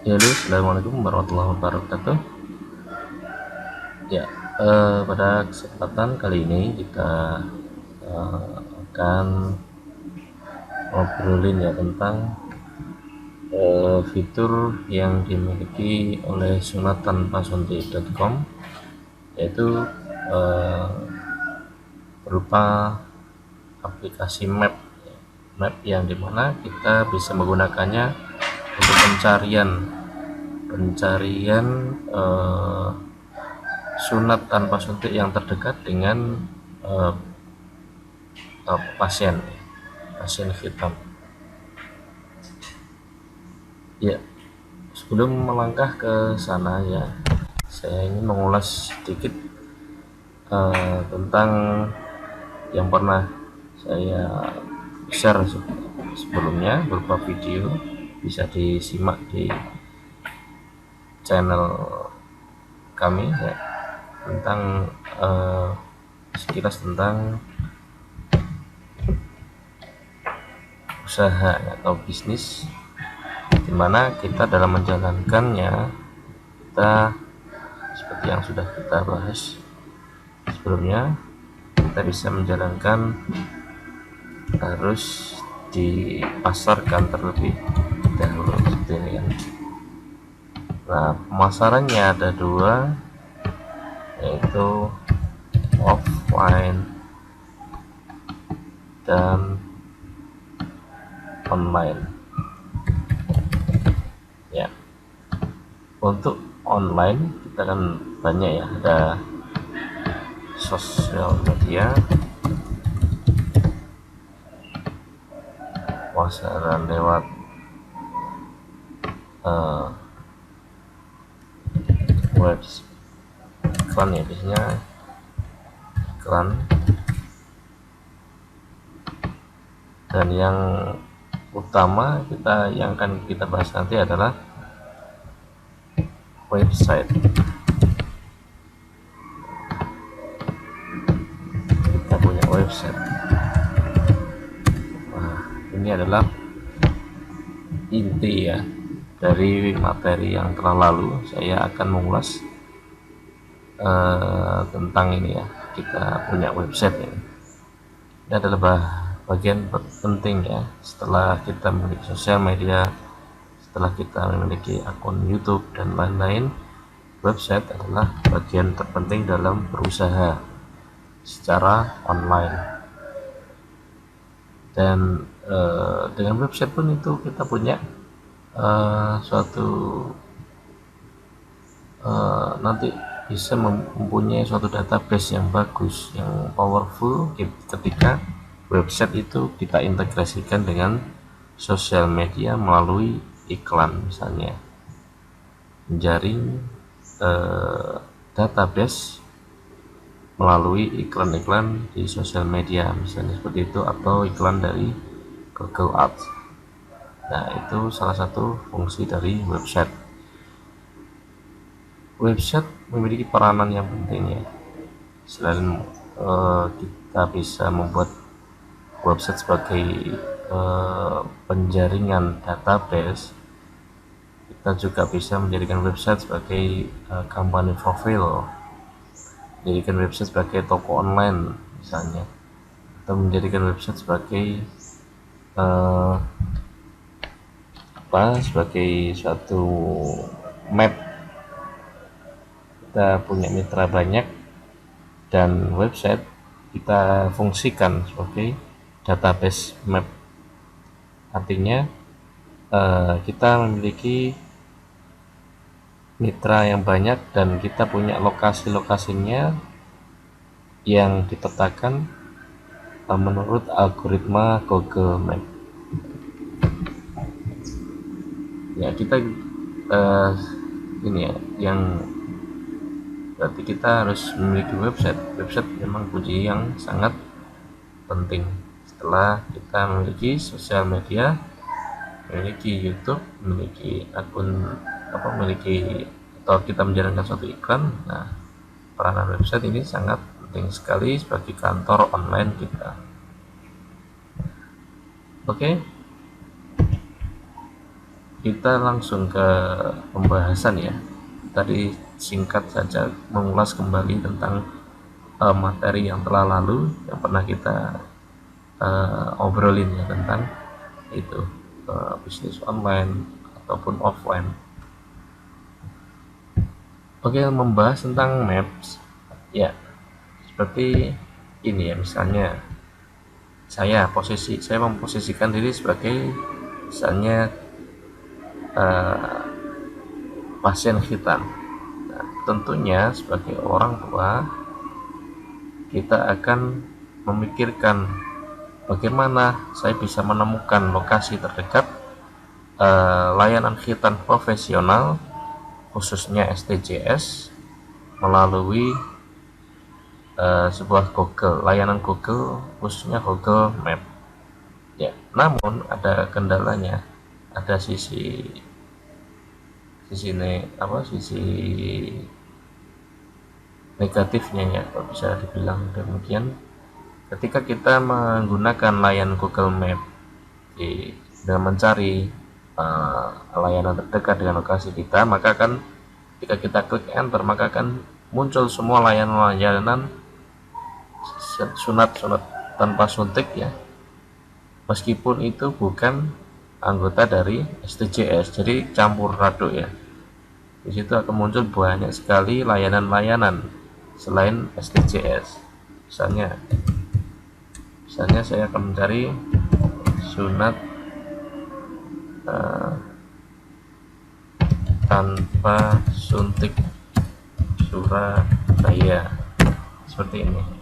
Ya, halo, assalamualaikum warahmatullahi wabarakatuh. Ya, pada kesempatan kali ini kita akan ngobrolin ya tentang fitur yang dimiliki oleh sunattanpasuntik.com, yaitu eh, berupa aplikasi map yang dimana kita bisa menggunakannya untuk pencarian sunat tanpa suntik yang terdekat dengan uh, pasien hitam. Ya, sebelum melangkah ke sana ya, saya ingin mengulas sedikit tentang yang pernah saya share sebelumnya berupa video, bisa disimak di channel kami ya, tentang sekilas tentang usaha atau bisnis, dimana kita dalam menjalankannya, kita seperti yang sudah kita bahas sebelumnya, kita bisa menjalankan harus dipasarkan terlebih dahulu seperti ini kan. Nah, pemasarannya ada dua, yaitu offline dan online ya. Untuk online kita kan banyak ya, ada sosial media, pemasaran lewat web iklan ya, biasanya iklan. Dan yang utama yang akan kita bahas nanti adalah website. Kita punya website. Nah, ini adalah inti ya dari materi yang telah lalu. Saya akan mengulas tentang ini ya, kita punya website ini. Ini adalah bagian penting ya. Setelah kita memiliki sosial media, setelah kita memiliki akun YouTube dan lain-lain, website adalah bagian terpenting dalam berusaha secara online. Dan dengan website pun itu kita punya suatu nanti bisa mempunyai suatu database yang bagus, yang powerful, ketika website itu kita integrasikan dengan sosial media melalui iklan, misalnya menjaring database melalui iklan-iklan di sosial media, misalnya seperti itu, atau iklan dari Google Ads. Nah, itu salah satu fungsi dari website. Website memiliki peranan yang penting ya. Selain kita bisa membuat website sebagai penjaringan database, kita juga bisa menjadikan website sebagai company profile, menjadikan website sebagai toko online misalnya, atau menjadikan website sebagai sebagai suatu map. Kita punya mitra banyak, dan website kita fungsikan sebagai database map. Artinya kita memiliki mitra yang banyak dan kita punya lokasi-lokasinya yang dipetakan menurut algoritma Google Map. Ya, kita ini ya, yang berarti kita harus memiliki website. Website memang kunci yang sangat penting. Setelah kita memiliki sosial media, memiliki YouTube, memiliki akun atau kita menjalankan suatu iklan, nah peranan website ini sangat penting sekali sebagai kantor online kita. Oke. kita langsung ke pembahasan ya. Tadi singkat saja mengulas kembali tentang materi yang telah lalu yang pernah kita obrolin ya, tentang itu bisnis online ataupun offline. Oke, membahas tentang maps ya, seperti ini ya. Misalnya saya memposisikan diri sebagai misalnya pasien khitan. Nah, tentunya sebagai orang tua kita akan memikirkan bagaimana saya bisa menemukan lokasi terdekat layanan khitan profesional khususnya STJS melalui sebuah layanan Google, khususnya Google Map ya. Namun ada kendalanya, ada sisi negatifnya ya, kalau bisa dibilang demikian. Ketika kita menggunakan layanan Google Map dengan mencari layanan terdekat dengan lokasi kita, maka kan ketika kita klik enter, maka akan muncul semua layanan sunat tanpa suntik ya, meskipun itu bukan anggota dari STJS, jadi campur aduk ya. Di situ akan muncul banyak sekali layanan-layanan selain STJS. Misalnya saya akan mencari sunat tanpa suntik Surabaya, seperti ini.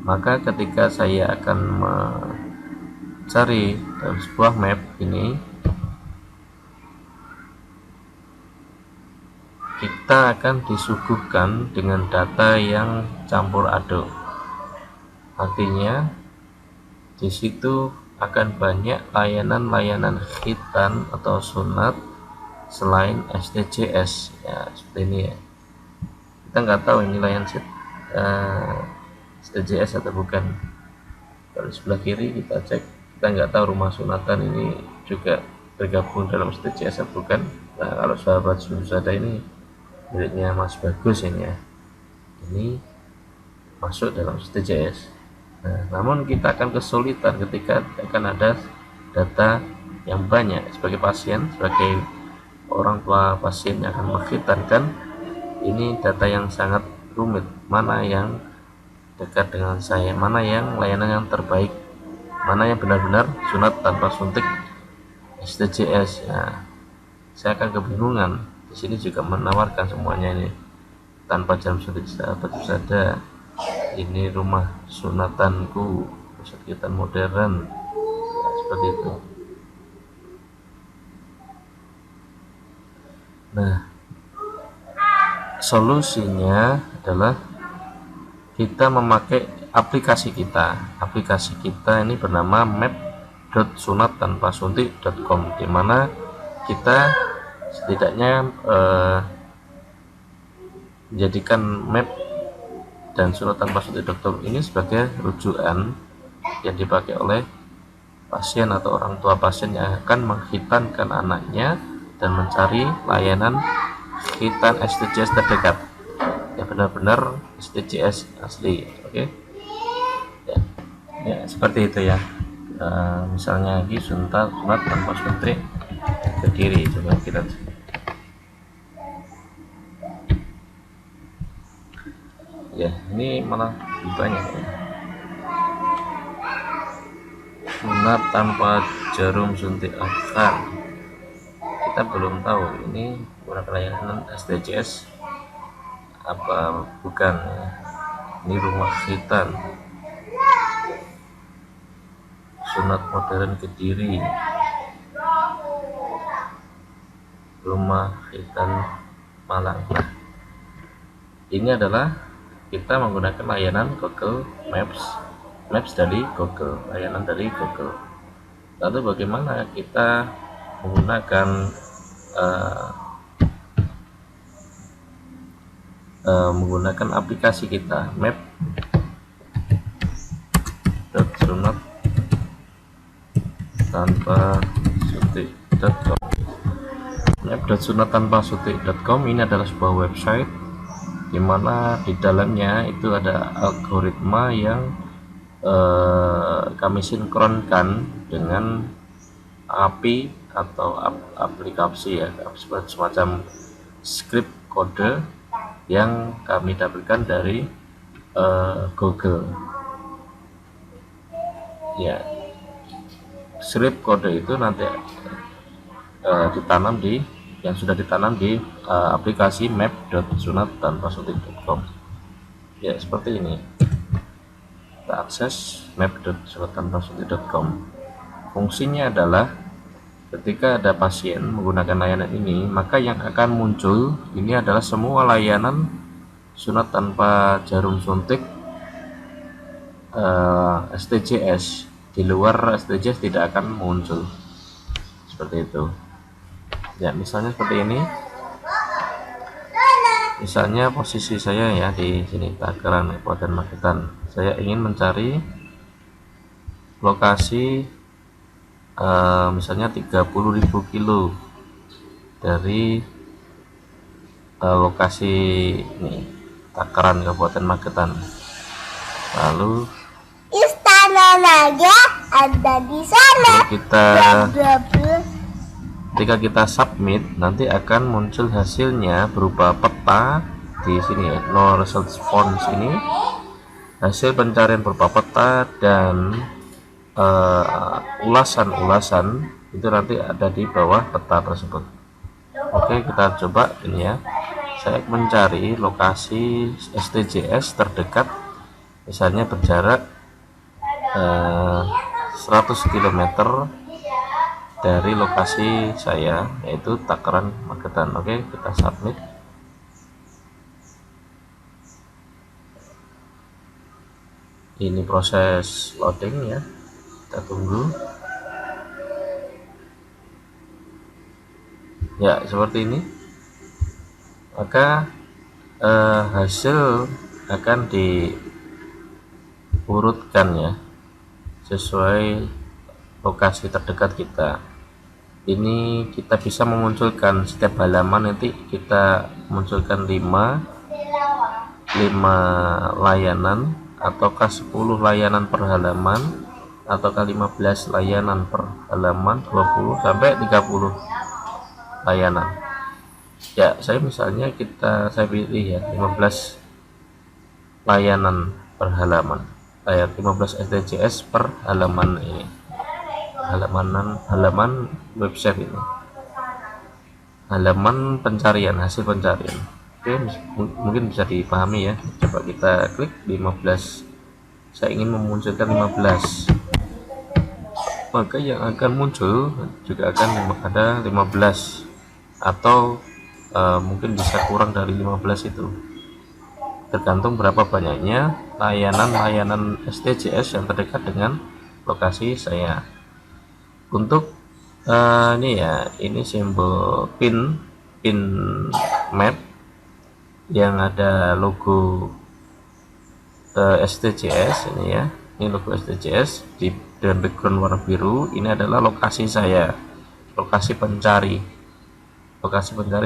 Maka ketika saya akan mencari dalam sebuah map ini, kita akan disuguhkan dengan data yang campur aduk. Artinya di situ akan banyak layanan-layanan khitan atau sunat selain STJS ya, seperti ini ya. Kita nggak tahu ini layanan STJS atau bukan. Kalau sebelah kiri kita cek, kita nggak tahu rumah sunatan ini juga tergabung dalam STJS atau bukan. Nah, kalau sahabat Susada ini miliknya Mas Bagus ini ya, ini masuk dalam STJS. Nah, namun kita akan kesulitan ketika akan ada data yang banyak. Sebagai pasien, sebagai orang tua pasien yang akan menghitankan, ini data yang sangat rumit. Mana yang dekat dengan saya, mana yang layanan yang terbaik, mana yang benar-benar sunat tanpa suntik STJS ya. Saya akan kebingungan. Di sini juga menawarkan semuanya ini tanpa jam suntik. Sahabat Susada, ini rumah sunatanku, pusat khitan modern ya, seperti itu. Nah, solusinya adalah kita memakai aplikasi kita ini bernama map.sunattanpasuntik.com, di mana kita setidaknya menjadikan map dan sunat tanpa suntik.com ini sebagai rujukan yang dipakai oleh pasien atau orang tua pasien yang akan menghitankan anaknya dan mencari layanan khitan STJS terdekat ya, benar-benar STJS asli. Oke ya, seperti itu ya. Misalnya lagi sunat tanpa suntik Kediri, coba kita ya, ini malah lebih banyak ya. Sunat tanpa jarum suntik akar, kita belum tahu ini menggunakan layanan STJS apa bukan ya. Ini rumah khitan sunat modern Kediri, rumah khitan Malang. Nah, ini adalah kita menggunakan layanan Google Maps dari Google, layanan dari Google. Lalu bagaimana kita menggunakan menggunakan aplikasi kita map.sunat tanpa suntik map.sunattanpasutik.com. Map.sunattanpasutik.com ini adalah sebuah website di mana di dalamnya itu ada algoritma yang kami sinkronkan dengan API atau aplikasi ya, semacam script kode yang kami dapatkan dari Google ya. Script kode itu nanti ditanam di yang sudah ditanam di aplikasi map.sunattanpasutik.com ya, seperti ini. Kita akses map.sunattanpasutik.com. Fungsinya adalah ketika ada pasien menggunakan layanan ini, maka yang akan muncul ini adalah semua layanan sunat tanpa jarum suntik STJS. Di luar STJS tidak akan muncul seperti itu ya. Misalnya seperti ini, misalnya posisi saya ya di sini Takeran Kabupaten Magetan. Saya ingin mencari lokasi misalnya 30.000 kilo dari lokasi ini Takeran Kabupaten Magetan. Lalu Istana Naga ada di sana. Ketika kita submit, nanti akan muncul hasilnya berupa peta di sini ya, no results found ini. Hasil pencarian berupa peta dan ulasan-ulasan itu nanti ada di bawah peta tersebut. Oke, kita coba ini ya. Saya mencari lokasi STJS terdekat, misalnya berjarak 100 km dari lokasi saya, yaitu Takeran Magetan. Oke, kita submit. Ini proses loading ya, kita tunggu ya, seperti ini. Maka hasil akan diurutkan ya sesuai lokasi terdekat kita. Ini kita bisa memunculkan setiap halaman, nanti kita munculkan 5 layanan, ataukah 10 layanan per halaman, ataukah 15 layanan per halaman, 20 sampai 30 layanan ya. Saya misalnya saya pilih ya 15 layanan per halaman, 15 STJS per halaman ini, halaman website ini, halaman pencarian, hasil pencarian. Oke, mungkin bisa dipahami ya. Coba kita klik 15. Saya ingin memunculkan 15, maka yang akan muncul juga akan ada 15 atau mungkin bisa kurang dari 15 itu, tergantung berapa banyaknya layanan STJS yang terdekat dengan lokasi saya. Untuk ini ya, ini simbol pin map yang ada logo STJS ini ya. Ini logo STJS dan background warna biru. Ini adalah lokasi saya, lokasi pencari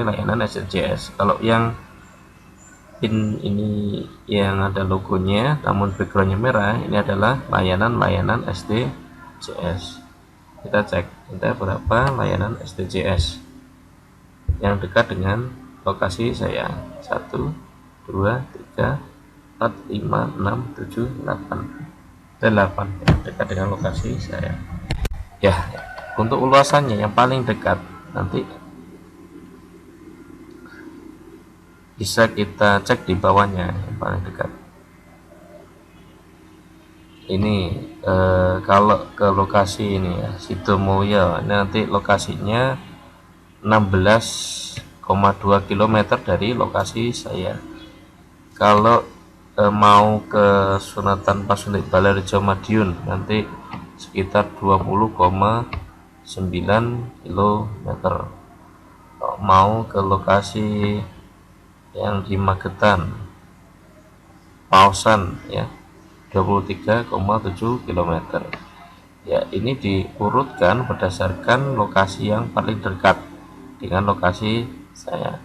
layanan STJS. Kalau yang pin ini yang ada logonya namun backgroundnya merah, ini adalah layanan STJS. Kita cek ada berapa layanan STJS yang dekat dengan lokasi saya. 1, 2, 3, 4, 5, 6, 7, 8 dan 8 dekat dengan lokasi saya ya. Untuk ulasannya yang paling dekat nanti bisa kita cek di bawahnya, yang paling dekat ini. Kalau ke lokasi ini ya, Sidomulyo, nanti lokasinya 16,2 km dari lokasi saya. Kalau mau ke Sunatan Pasutik Balairejo Madiun nanti sekitar 20,9 km. Kalau mau ke lokasi yang di Magetan Pausan ya, 23,7 km. Ya, ini diurutkan berdasarkan lokasi yang paling dekat dengan lokasi saya.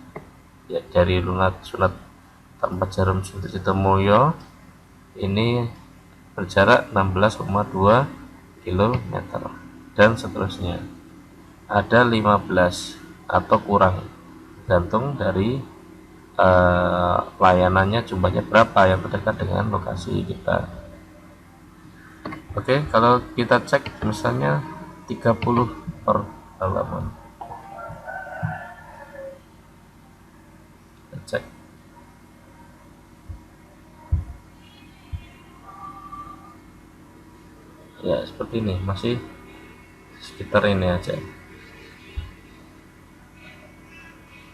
Ya, dari sunat tanpa jarum suntik Sitomulyo ini berjarak 16,2 km dan seterusnya. Ada 15 atau kurang, gantung dari layanannya jumlahnya berapa yang terdekat dengan lokasi kita. Oke, kalau kita cek misalnya 30 per halaman, kita cek ya seperti ini, masih sekitar ini aja.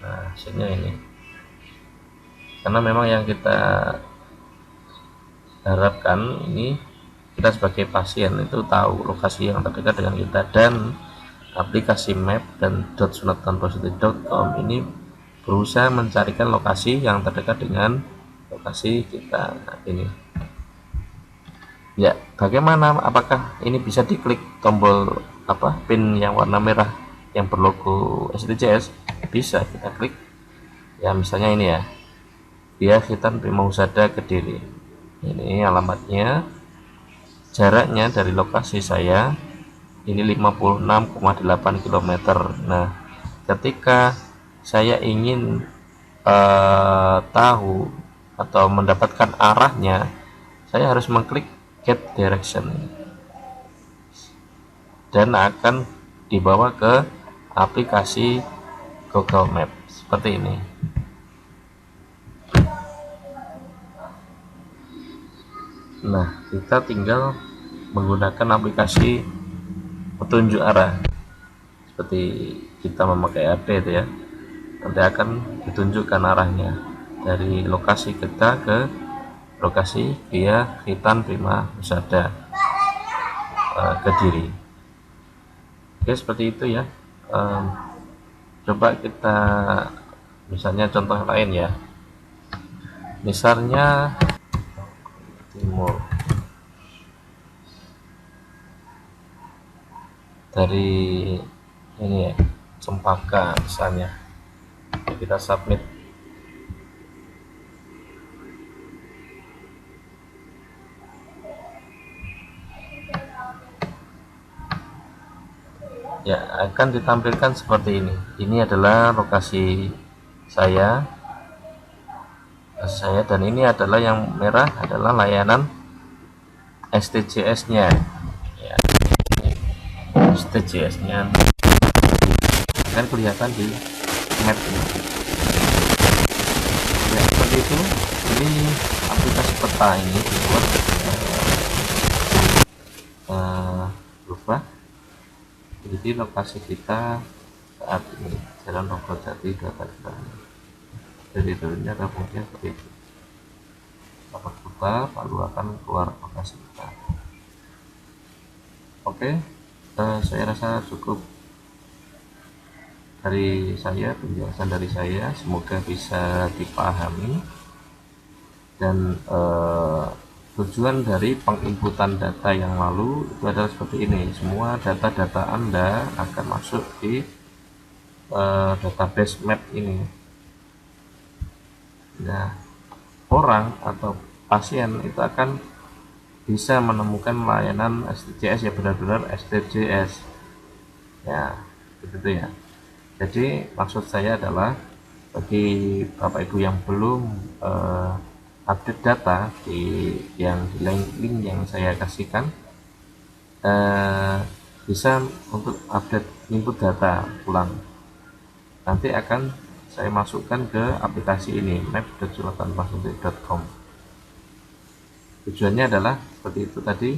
Nah, hasilnya ini, karena memang yang kita harapkan ini, kita sebagai pasien itu tahu lokasi yang terdekat dengan kita, dan aplikasi map dan .sunatanpositif.com ini berusaha mencarikan lokasi yang terdekat dengan lokasi kita ini. Ya, bagaimana? Apakah ini bisa diklik tombol pin yang warna merah yang berlogo STJS? Bisa, kita klik. Ya, misalnya ini ya, dia Khitan Prima Husada Kediri. Ini alamatnya, jaraknya dari lokasi saya ini 56,8 km. Nah, ketika saya ingin tahu atau mendapatkan arahnya, saya harus mengklik get direction dan akan dibawa ke aplikasi Google Maps seperti ini. Nah, kita tinggal menggunakan aplikasi petunjuk arah seperti kita memakai HP itu ya, nanti akan ditunjukkan arahnya dari lokasi kita ke lokasi via Khitan Prima Husada Kediri. Oke, seperti itu ya. Coba kita misalnya contoh lain ya, misalnya timur, dari ini ya, Cempaka misalnya, kita submit. Ya, akan ditampilkan seperti ini. Ini adalah lokasi saya, dan ini adalah yang merah adalah layanan STJS-nya. Ya, STJS-nya kan kelihatan di map ini. Ya, seperti itu. Ini aplikasi peta ini dibuat berubah. Jadi lokasi kita saat ini Jalan Rokojati 2 jadi turunnya ada mungkin seperti itu. Dapat kita lalu akan keluar lokasi kita. Oke, saya rasa cukup dari saya, penjelasan dari saya, semoga bisa dipahami. Dan tujuan dari penginputan data yang lalu itu adalah seperti ini. Semua data-data Anda akan masuk di database map ini. Nah, orang atau pasien itu akan bisa menemukan layanan STJS ya, benar-benar STJS ya, begitu ya. Jadi maksud saya adalah bagi Bapak Ibu yang belum update data di link yang saya kasihkan, bisa untuk update input data ulang. Nanti akan saya masukkan ke aplikasi ini, map.sunatanpasuti.com. Tujuannya adalah seperti itu tadi,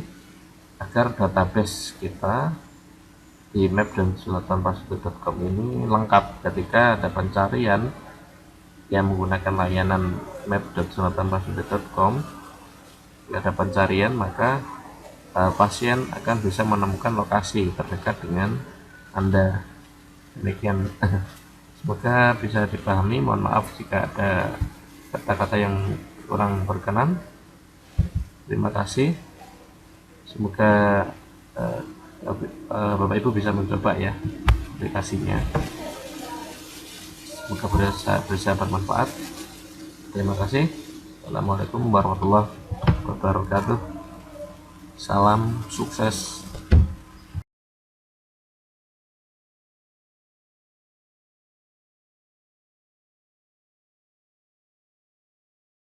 agar database kita di map.sunatanpasuti.com ini lengkap ketika ada pencarian yang menggunakan layanan map.sunatanpasuti.com. Ada pencarian, maka pasien akan bisa menemukan lokasi terdekat dengan Anda. Demikian. Semoga bisa dipahami. Mohon maaf jika ada kata-kata yang kurang berkenan. Terima kasih. Semoga Bapak Ibu bisa mencoba ya aplikasinya. Semoga bisa bermanfaat. Terima kasih. Assalamualaikum warahmatullahi wabarakatuh. Salam sukses